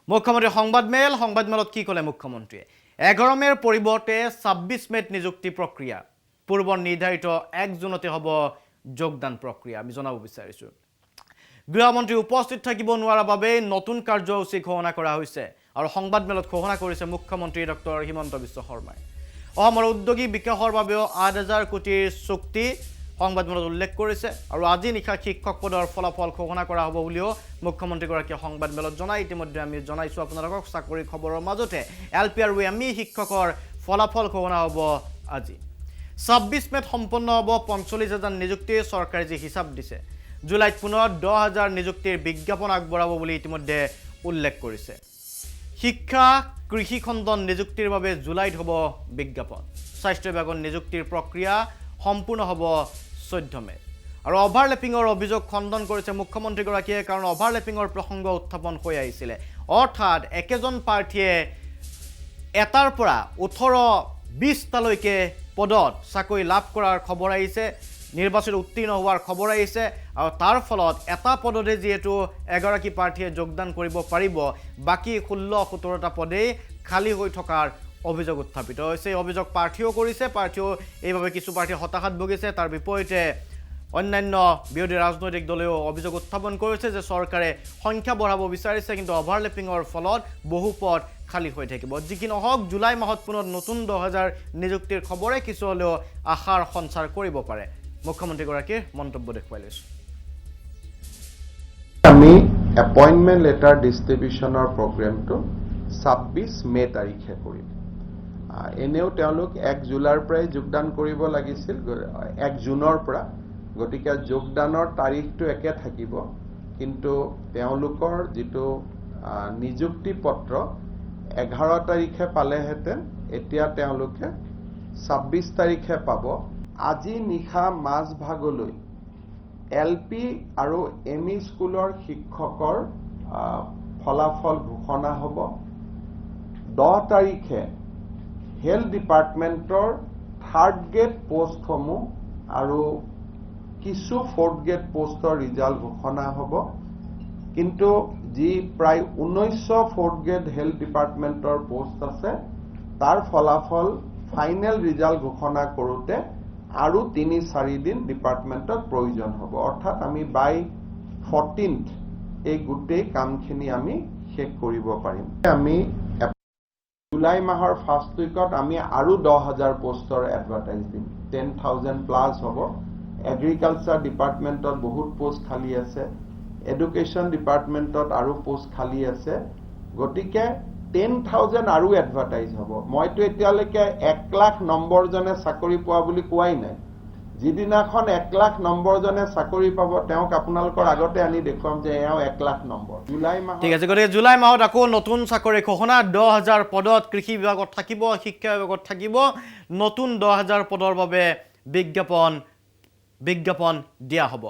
মুখ্যমন্ত্ৰী সংবাদমেলত কি ক'লে মুখ্যমন্ত্ৰীয়ে 11 মেৰ পৰিৱৰ্তে 26 মেত নিযুক্তি প্ৰক্ৰিয়া পূৰ্বৰ নিৰ্ধাৰিত 1 জুনতে হ'ব যোগদান প্ৰক্ৰিয়া আমি জনাব বিচাৰিছো গৃহমন্ত্ৰী উপস্থিত থাকিব নোৱাৰাৰ বাবে নতুন কাৰ্যসূচী ঘোষণা কৰা হৈছে আৰু সংবাদমেলত ঘোষণা কৰিছে মুখ্যমন্ত্ৰী ডক্টৰ হিমন্ত বিশ্ব শৰ্মাই অসমৰ উদ্যোগী বিকাশৰ বাবে 8000 কোটিৰ চুক্তি সংবাদমেলত উল্লেখ কৰিছে আৰু আজি নিশা শিক্ষক পদৰ ফলাফল ঘোষণা কৰা হ'ব বুলিও মুখ্যমন্ত্ৰীগৰাকীয়ে সংবাদমেলত জনাই ইতিমধ্যে আমি জনাইছো আপোনালোকক চাকৰি খবৰৰ মাজতে এলপি আৰু এমই শিক্ষকৰ ফলাফল ঘোষণা হ'ব আজি 26 মেত সম্পন্ন হ'ব 45000 নিযুক্তিৰ চৰকাৰে যি হিচাপ দিছে জুলাইত পুনৰ 10000 নিযুক্তিৰ বিজ্ঞাপন আগবঢ়াব বুলি ইতিমধ্যে উল্লেখ কৰিছে শিক্ষা কৃষি খণ্ডন নিযুক্তিৰ বাবে জুলাইত হ'ব বিজ্ঞাপন স্বাস্থ্য বিভাগৰ নিযুক্তিৰ প্ৰক্ৰিয়া সম্পূৰ্ণ হ'ব 14 মে আৰু অভাৰলেপিংৰ অভিযোগ খণ্ডন কৰিছে মুখ্যমন্ত্ৰীগৰাকীয়ে কাৰণ অভাৰলেপিংৰ প্ৰসংগ উত্থাপন হৈ আহিছিল অৰ্থাৎ একেজন প্ৰাৰ্থীয়ে এটাৰ পৰা 18-20 টালৈকে পদত চাকৰি লাভ কৰাৰ খবৰ আহিছে নিৰ্বাচনত উত্তীৰ্ণ হোৱাৰ খবৰ আহিছে আৰু তাৰ ফলত এটা পদতে যেহেতু এগৰাকী প্ৰাৰ্থীয়ে যোগদান কৰিব পাৰিব বাকি 16-17টা পদেই খালি হৈ থকাৰ অভিযোগ উত্থাপিত হৈছে অভিযোগ প্ৰাৰ্থীও কৰিছে প্ৰাৰ্থীও এইভাবে কিছু প্ৰাৰ্থী হতাশাত ভুগিছে তাৰ বিপৰীতে অন্যান্য বিৰোধী ৰাজনৈতিক দলেও অভিযোগ উত্থাপন কৰিছে যে চৰকাৰে সংখ্যা বঢ়াব বিচাৰিছে কিন্তু অভাৰলেপিংৰ ফলত বহু পদ খালি হৈ থাকিব যি কি নহওক জুলাই মাহত পুনৰ নতুন 10000 নিযুক্তিৰ খবৰে কিছু হলেও আশাৰ সঞ্চাৰ কৰিব পাৰে মুখ্যমন্ত্ৰীগৰাকীৰ মন্তব্য দেখুৱাই লৈছো আমি এপইন্টমেন্ট লেটাৰ ডিস্ট্ৰিবিউশনৰ প্ৰগ্ৰামটো 26 মে তাৰিখে কৰিম এনেও তেওঁলোক 1 জুলাইৰ পৰাই যোগদান কৰিব লাগিছিল 1 জুনৰ পৰা গতিকে যোগদানৰ তাৰিখটো একে থাকিব কিন্তু তেওঁলোকৰ যেটো নিযুক্তি পত্ৰ 11 তাৰিখে পালেহেঁতেন এতিয়া তেওঁলোকে 26 তাৰিখে পাব আজি নিশা মাজ ভাগলৈ এলপি আৰু এমই স্কুলৰ শিক্ষকৰ ফলাফল ঘোষণা হ'ব 10 তাৰিখে হেলথ ডিপাৰ্টমেন্টৰ থাৰ্ড গ্ৰেড পোষ্টসমূহ আৰু কিছু ফৰ্থ গ্ৰেড পোষ্টৰ ৰিজাল্ট ঘোষণা হ'ব কিন্তু যি প্ৰায় 1900 ফৰ্থ গ্ৰেড হেলথ ডিপাৰ্টমেন্টৰ পোষ্ট আছে তাৰ ফলাফল ফাইনেল ৰিজাল্ট ঘোষণা কৰোতে আৰু 3-4 দিন ডিপাৰ্টমেন্টত প্ৰয়োজন হ'ব অৰ্থাৎ আমি বাই 14th এই গুটেই কামখিনি আমি শেষ কৰিব পাৰিম আমি জুলাই মাহৰ ফাৰ্স্ট উইকত আমি আৰু 10000 পোষ্টৰ এডভাৰটাইজ দিম 10000 প্লাস হ'ব এগ্ৰিকালচাৰ ডিপাৰ্টমেন্টত বহুত পোষ্ট খালি আছে এডুকেশ্যন ডিপাৰ্টমেন্টত আৰু পোষ্ট খালি আছে গতিকে 10000 আৰু এডভাৰটাইজ হ'ব মইতো এতিয়ালৈকে 1 লাখ নম্বৰ জনে চাকৰি পোৱা বুলি কোৱাই নাই যিদিনাখন 1 লাখ নম্বৰ জনে চাকৰি পাব তেওঁক আপোনালোকৰ আগতে আনি দেখুৱাম যে এও 1 লাখ নম্বৰ জুলাই মাহ ঠিক আছে গতিকে জুলাই মাহত আকৌ নতুন চাকৰি ঘোষণা 10000 পদত কৃষি বিভাগত থাকিব শিক্ষা বিভাগত থাকিব নতুন 10000 পদৰ বাবে বিজ্ঞাপন দিয়া হ'ব